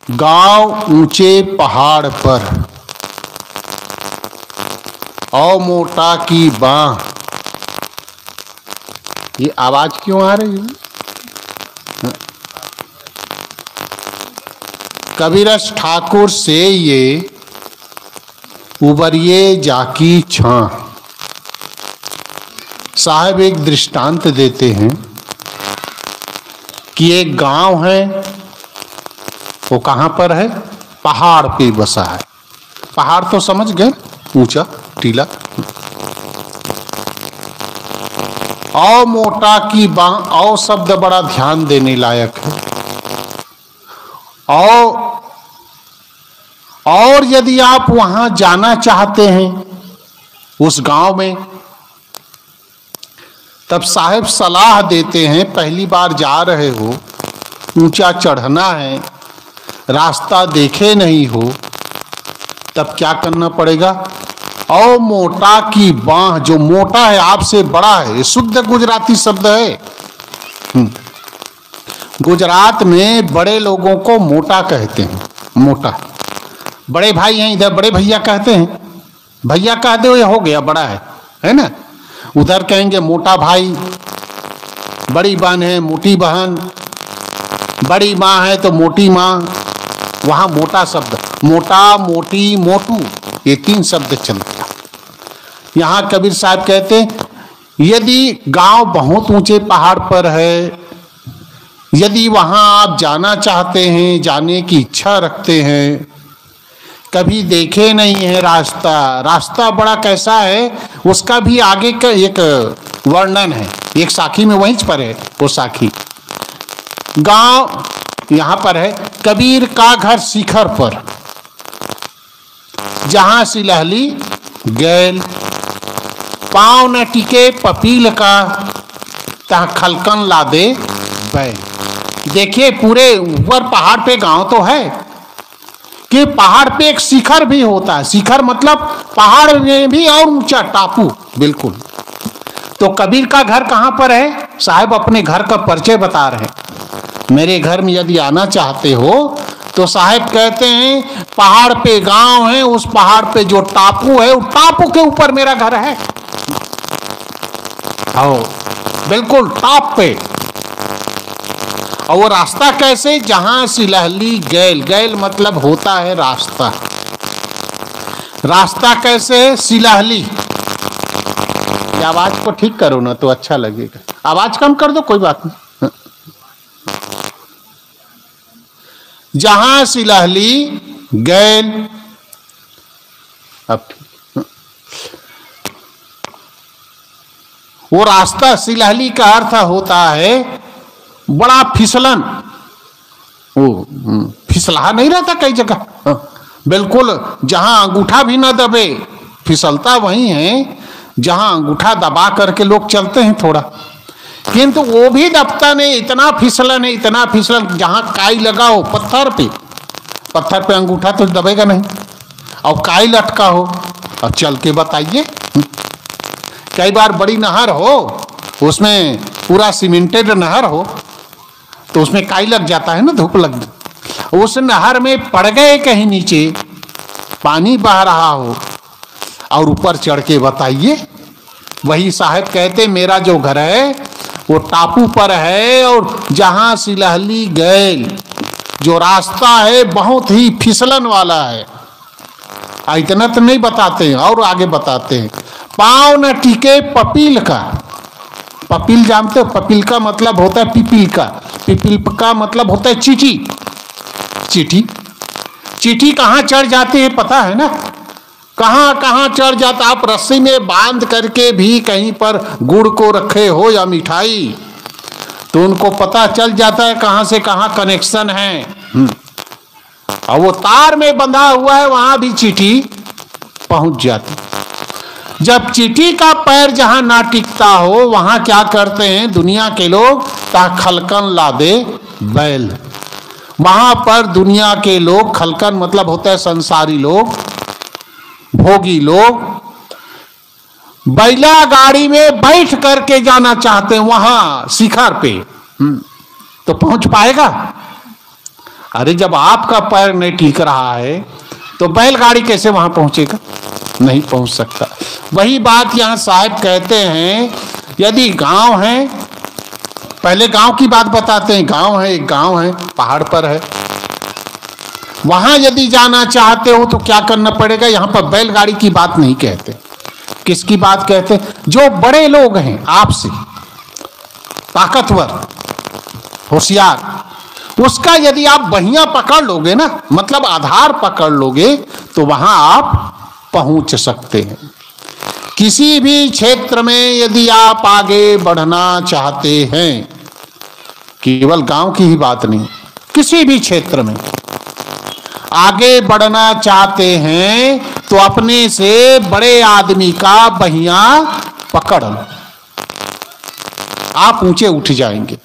गांव ऊंचे पहाड़ पर, औ मोटा की बांह। ये आवाज क्यों आ रही है? कबीरस ठाकुर से ये उबरिए जाकी छां। साहब एक दृष्टांत देते हैं कि एक गांव है, वो कहां पर है? पहाड़ पे बसा है। पहाड़ तो समझ गए, ऊंचा टीला। औ मोटा की बांह, औ शब्द बड़ा ध्यान देने लायक है। और यदि आप वहां जाना चाहते हैं उस गांव में, तब साहब सलाह देते हैं, पहली बार जा रहे हो, ऊंचा चढ़ना है, रास्ता देखे नहीं हो, तब क्या करना पड़ेगा? औ मोटा की बांह, जो मोटा है आपसे बड़ा है, शुद्ध गुजराती शब्द है। गुजरात में बड़े लोगों को मोटा कहते हैं। मोटा बड़े भाई हैं, इधर बड़े भैया कहते हैं। भैया कहते हो, हो गया बड़ा है ना। उधर कहेंगे मोटा भाई, बड़ी बहन है मोटी बहन, बड़ी माँ है तो मोटी माँ। वहां मोटा शब्द, मोटा, मोटी, मोटू, ये तीन शब्द चलते हैं। यहां कबीर साहब कहते हैं, यदि गांव बहुत ऊंचे पहाड़ पर है, यदि वहां आप जाना चाहते हैं, जाने की इच्छा रखते हैं, कभी देखे नहीं है रास्ता बड़ा कैसा है, उसका भी आगे का एक वर्णन है। एक साखी में वहीं पर है वो साखी। गांव यहां पर है, कबीर का घर शिखर पर, जहां सिलहली गैल, पांव न टिके पपील का, तहाँ खलकन लादे बैल। देखिए पूरे ऊपर पहाड़ पे गांव तो है कि पहाड़ पे एक शिखर भी होता है। शिखर मतलब पहाड़ में भी और ऊंचा टापू, बिल्कुल। तो कबीर का घर कहां पर है? साहब अपने घर का परिचय बता रहे हैं। मेरे घर में यदि आना चाहते हो तो साहब कहते हैं, पहाड़ पे गांव है, उस पहाड़ पे जो टापू है, उस टापू के ऊपर मेरा घर है। आओ, बिल्कुल टॉप पे। और वो रास्ता कैसे? जहां सिलहली गैल, गैल मतलब होता है रास्ता। रास्ता कैसे? सिलहली। ये आवाज को ठीक करो ना तो अच्छा लगेगा। आवाज कम कर दो, कोई बात नहीं। जहां सिलहली गैल, अब वो रास्ता, सिलहली का अर्थ होता है बड़ा फिसलन। वो फिसला नहीं रहता कई जगह, बिल्कुल जहां अंगूठा भी ना दबे, फिसलता वही है जहां अंगूठा दबा करके लोग चलते हैं थोड़ा, किंतु वो भी दबता नहीं। इतना फिसलन है, इतना फिसलन, जहां काई लगा हो पत्थर पे अंगूठा तो दबेगा नहीं, और काई लटका हो, और चल के बताइए। कई बार बड़ी नहर हो, उसमें पूरा सीमेंटेड नहर हो, तो उसमें काई लग जाता है ना, धूप लग जाती। उस नहर में पड़ गए कहीं नीचे, पानी बह रहा हो, और ऊपर चढ़ के बताइए। वही साहब कहते, मेरा जो घर है वो टापू पर है, और जहां सिलहली गैल, जो रास्ता है बहुत ही फिसलन वाला है। इतना तो नहीं बताते हैं, और आगे बताते हैं, पांव न टिके पपील का। पपील जानते हो? पपील का मतलब होता है पिपील का। पिपील का मतलब होता है चींटी। चींटी कहाँ चढ़ जाती है पता है ना? कहाँ चढ़ जाता। आप रस्सी में बांध करके भी कहीं पर गुड़ को रखे हो या मिठाई, तो उनको पता चल जाता है कहाँ से कहाँ कनेक्शन है। और वो तार में बंधा हुआ है, वहां भी चींटी पहुंच जाती। जब चींटी का पैर जहां ना टिकता हो, वहां क्या करते हैं दुनिया के लोग? ता खलकन लादे बैल। वहां पर दुनिया के लोग, खलकन मतलब होता है संसारी लोग, भोगी लोग, बैला गाड़ी में बैठ करके जाना चाहते हैं वहां शिखर पे। तो पहुंच पाएगा? अरे जब आपका पैर नहीं टिक रहा है तो बैलगाड़ी कैसे वहां पहुंचेगा? नहीं पहुंच सकता। वही बात यहां साहब कहते हैं, यदि गांव है, पहले गांव की बात बताते हैं। गांव है, एक गांव है, पहाड़ पर है, वहां यदि जाना चाहते हो तो क्या करना पड़ेगा? यहां पर बैलगाड़ी की बात नहीं कहते। किसकी बात कहते? जो बड़े लोग हैं आपसे, ताकतवर, होशियार, उसका यदि आप बहिया पकड़ लोगे ना, मतलब आधार पकड़ लोगे, तो वहां आप पहुंच सकते हैं। किसी भी क्षेत्र में यदि आप आगे बढ़ना चाहते हैं, केवल गांव की ही बात नहीं, किसी भी क्षेत्र में आगे बढ़ना चाहते हैं तो अपने से बड़े आदमी का बहिया पकड़ लो, आप ऊंचे उठ जाएंगे।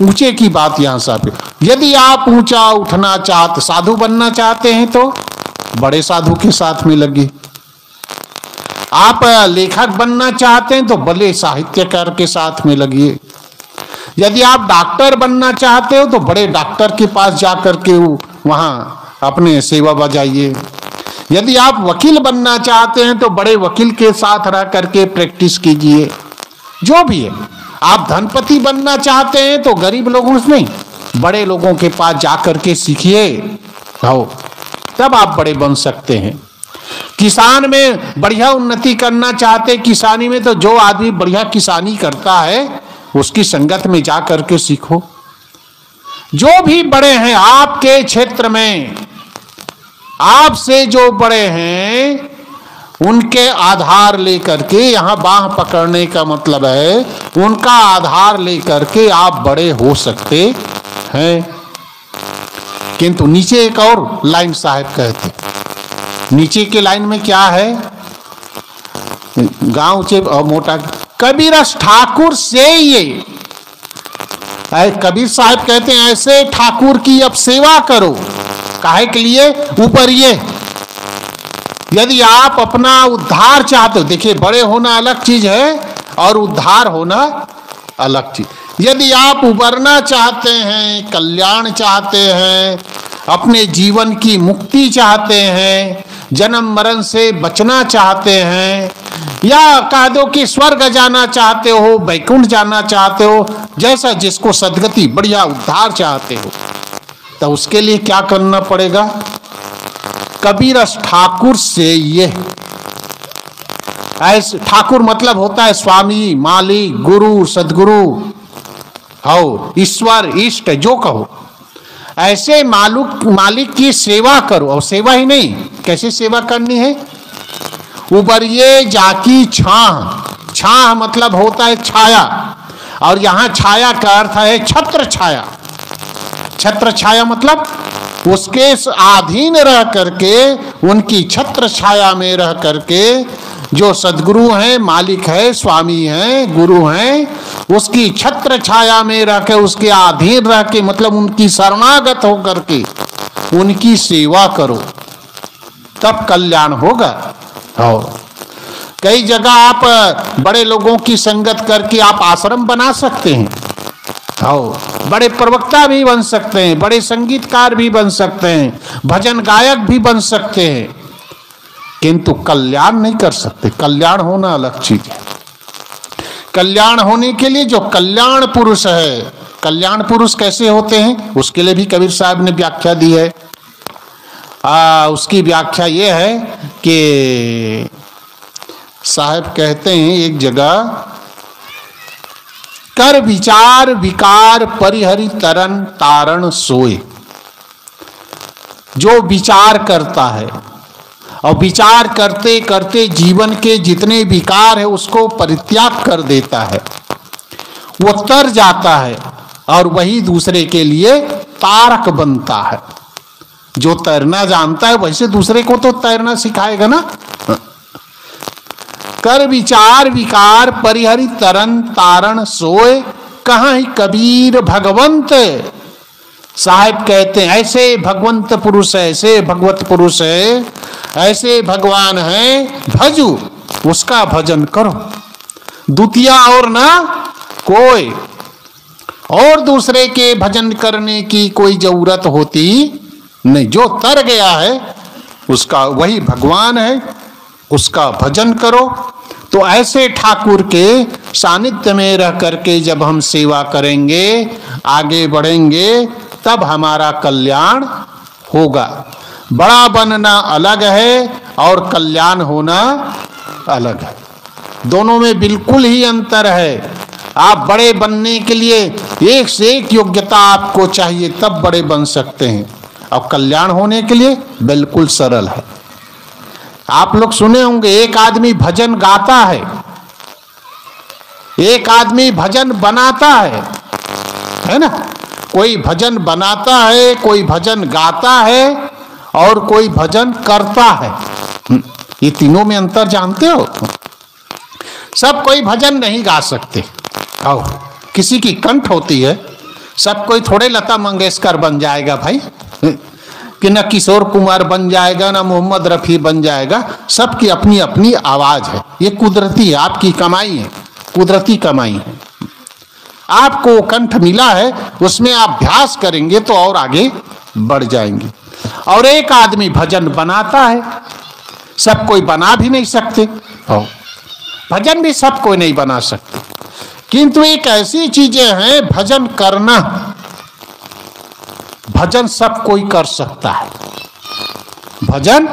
ऊंचे की बात यहां साहब, यदि आप ऊंचा उठना चाहते, साधु बनना चाहते हैं तो बड़े साधु के साथ में लगे। आप लेखक बनना चाहते हैं तो बड़े साहित्यकार के साथ में लगिए। यदि आप डॉक्टर बनना चाहते हो तो बड़े डॉक्टर के पास जाकर के वहां अपने सेवा बजाइए। यदि आप वकील बनना चाहते हैं तो बड़े वकील के साथ रह करके प्रैक्टिस कीजिए। जो भी है, आप धनपति बनना चाहते हैं तो गरीब लोगों से नहीं, बड़े लोगों के पास जाकर के सीखिए, हो तब आप बड़े बन सकते हैं। किसान में बढ़िया उन्नति करना चाहते, किसानी में तो जो आदमी बढ़िया किसानी करता है उसकी संगत में जा करके सीखो। जो भी बड़े हैं आपके क्षेत्र में, आपसे जो बड़े हैं, उनके आधार लेकर के, यहां बाह पकड़ने का मतलब है उनका आधार लेकर के आप बड़े हो सकते हैं। किंतु नीचे एक और लाइन साहब कहते, नीचे के लाइन में क्या है? गांव से मोटा कबीरस ठाकुर से ये, कबीर साहब कहते हैं ऐसे ठाकुर की अब सेवा करो। काहे के लिए? ऊपर ये, यदि आप अपना उद्धार चाहते हो, देखिए बड़े होना अलग चीज है और उद्धार होना अलग चीज। यदि आप उबरना चाहते हैं, कल्याण चाहते हैं, अपने जीवन की मुक्ति चाहते हैं, जन्म मरण से बचना चाहते हैं, या कह दो कि स्वर्ग जाना चाहते हो, वैकुंठ जाना चाहते हो, जैसा जिसको सदगति, बढ़िया उद्धार चाहते हो, तो उसके लिए क्या करना पड़ेगा? कबीरस ठाकुर से ये, ऐसे ठाकुर मतलब होता है स्वामी, मालिक, गुरु, सदगुरु, हो ईश्वर, इष्ट, जो कहो। ऐसे मालिक की सेवा करो। और सेवा ही नहीं, कैसे सेवा करनी है? उबरिए जाकी छाह। छाह मतलब होता है छाया, और यहां छाया का अर्थ है छत्र छाया। छत्र छाया मतलब उसके अधीन रह करके, उनकी छत्र छाया में रह करके, जो सदगुरु हैं, मालिक है, स्वामी हैं, गुरु हैं, उसकी छत्र छाया में रह के, उसके अधीन रह के, मतलब उनकी शरणागत होकर के उनकी सेवा करो, तब कल्याण होगा। और कई जगह आप बड़े लोगों की संगत करके आप आश्रम बना सकते हैं, और बड़े प्रवक्ता भी बन सकते हैं, बड़े संगीतकार भी बन सकते हैं, भजन गायक भी बन सकते हैं, किंतु कल्याण नहीं कर सकते। कल्याण होना अलग चीज है। कल्याण होने के लिए जो कल्याण पुरुष है, कल्याण पुरुष कैसे होते हैं उसके लिए भी कबीर साहब ने व्याख्या दी है। उसकी व्याख्या यह है कि साहब कहते हैं एक जगह, कर विचार विकार परिहरि तरन तारण सोए। जो विचार करता है और विचार करते करते जीवन के जितने विकार है उसको परित्याग कर देता है, वो तर जाता है और वही दूसरे के लिए तारक बनता है। जो तैरना जानता है वैसे दूसरे को तो तैरना सिखाएगा ना। कर विचार विकार परिहरि तरन तारण सोए, कहाँ ही कबीर भगवंत। साहिब कहते हैं ऐसे भगवंत पुरुष है, ऐसे भगवत पुरुष है, ऐसे भगवान है, भजू उसका भजन करो, द्वितीय और ना कोई। और दूसरे के भजन करने की कोई जरूरत होती नहीं। जो तर गया है उसका वही भगवान है, उसका भजन करो। तो ऐसे ठाकुर के सानिध्य में रह करके जब हम सेवा करेंगे, आगे बढ़ेंगे, तब हमारा कल्याण होगा। बड़ा बनना अलग है और कल्याण होना अलग है, दोनों में बिल्कुल ही अंतर है। आप बड़े बनने के लिए एक से एक योग्यता आपको चाहिए, तब बड़े बन सकते हैं, और कल्याण होने के लिए बिल्कुल सरल है। आप लोग सुने होंगे, एक आदमी भजन गाता है, एक आदमी भजन बनाता है ना? कोई भजन बनाता है, कोई भजन गाता है और कोई भजन करता है। ये तीनों में अंतर जानते हो? सब कोई भजन नहीं गा सकते, और किसी की कंठ होती है। सब कोई थोड़े लता मंगेशकर बन जाएगा भाई, कि न किशोर कुमार बन जाएगा, न मोहम्मद रफी बन जाएगा। सबकी अपनी अपनी आवाज है, ये कुदरती है, आपकी कमाई है, कुदरती कमाई है। आपको कंठ मिला है, उसमें आप अभ्यास करेंगे तो और आगे बढ़ जाएंगे। और एक आदमी भजन बनाता है, सब कोई बना भी नहीं सकते, भजन भी सब कोई नहीं बना सकते, किंतु एक ऐसी चीजें हैं भजन करना, भजन सब कोई कर सकता है। भजन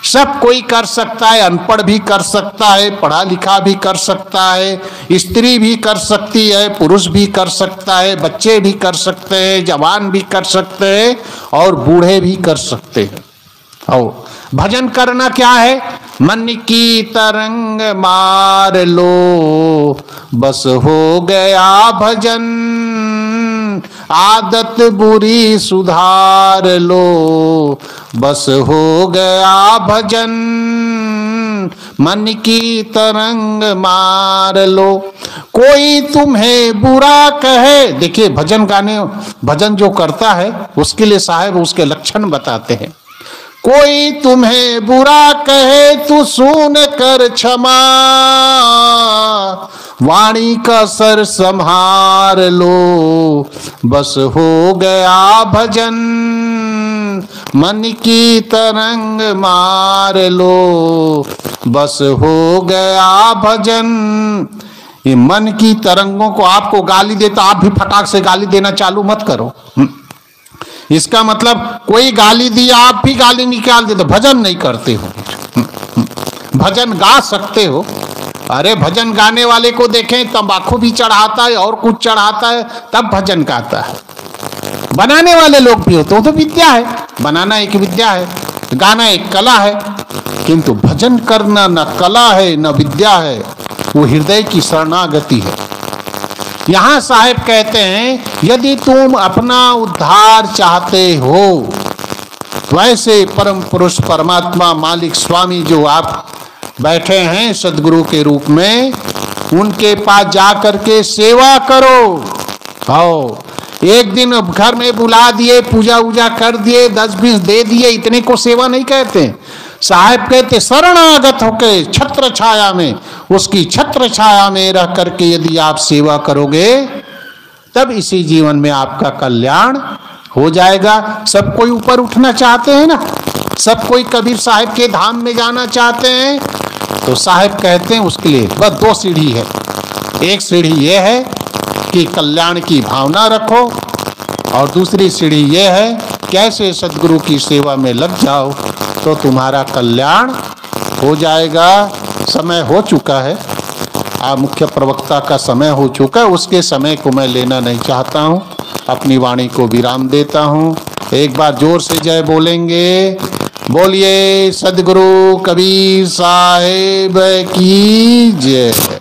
सब कोई कर सकता है, अनपढ़ भी कर सकता है, पढ़ा लिखा भी कर सकता है, स्त्री भी कर सकती है, पुरुष भी कर सकता है, बच्चे भी कर सकते हैं, जवान भी कर सकते हैं और बूढ़े भी कर सकते हैं। और भजन करना क्या है? मन की तरंग मार लो, बस हो गया भजन, आदत बुरी सुधार लो, बस हो गया भजन, मन की तरंग मार लो। कोई तुम्हें बुरा कहे, देखिए भजन गाने, भजन जो करता है उसके लिए साहब उसके लक्षण बताते हैं। कोई तुम्हें बुरा कहे तू सुन कर क्षमा, वाणी का सर संभार लो, बस हो गया भजन, मन की तरंग मार लो, बस हो गया भजन। ये मन की तरंगों को आपको गाली दे तो आप भी फटाक से गाली देना चालू मत करो। इसका मतलब कोई गाली दी आप भी गाली निकाल दे तो भजन नहीं करते हो। भजन गा सकते हो। अरे भजन गाने वाले को देखें, तंबाकू भी चढ़ाता है और कुछ चढ़ाता है, तब भजन गाता है। बनाने वाले लोग भी होते हो, तो विद्या है, बनाना एक विद्या है, गाना एक कला है, किंतु भजन करना न कला है न विद्या है, वो हृदय की शरणागति है। यहां साहेब कहते हैं, यदि तुम अपना उद्धार चाहते हो, वैसे परम पुरुष परमात्मा मालिक स्वामी जो आप बैठे हैं सदगुरु के रूप में, उनके पास जाकर के सेवा करो। आओ, एक दिन घर में बुला दिए, पूजा वूजा कर दिए, 10-20 दे दिए, इतने को सेवा नहीं कहते। साहेब कहते शरणागत होके छत्र छाया में, उसकी छत्र छाया में रह करके यदि आप सेवा करोगे, तब इसी जीवन में आपका कल्याण हो जाएगा। सब कोई ऊपर उठना चाहते हैं ना, सब कोई कबीर साहिब के धाम में जाना चाहते हैं, तो साहिब कहते हैं उसके लिए बस 2 सीढ़ी है। एक सीढ़ी ये है कि कल्याण की भावना रखो, और दूसरी सीढ़ी ये है कैसे सदगुरु की सेवा में लग जाओ तो तुम्हारा कल्याण हो जाएगा। समय हो चुका है, मुख्य प्रवक्ता का समय हो चुका है, उसके समय को मैं लेना नहीं चाहता हूँ, अपनी वाणी को विराम देता हूँ। एक बार जोर से जय बोलेंगे। बोलिए सदगुरु कबीर साहिब की जय।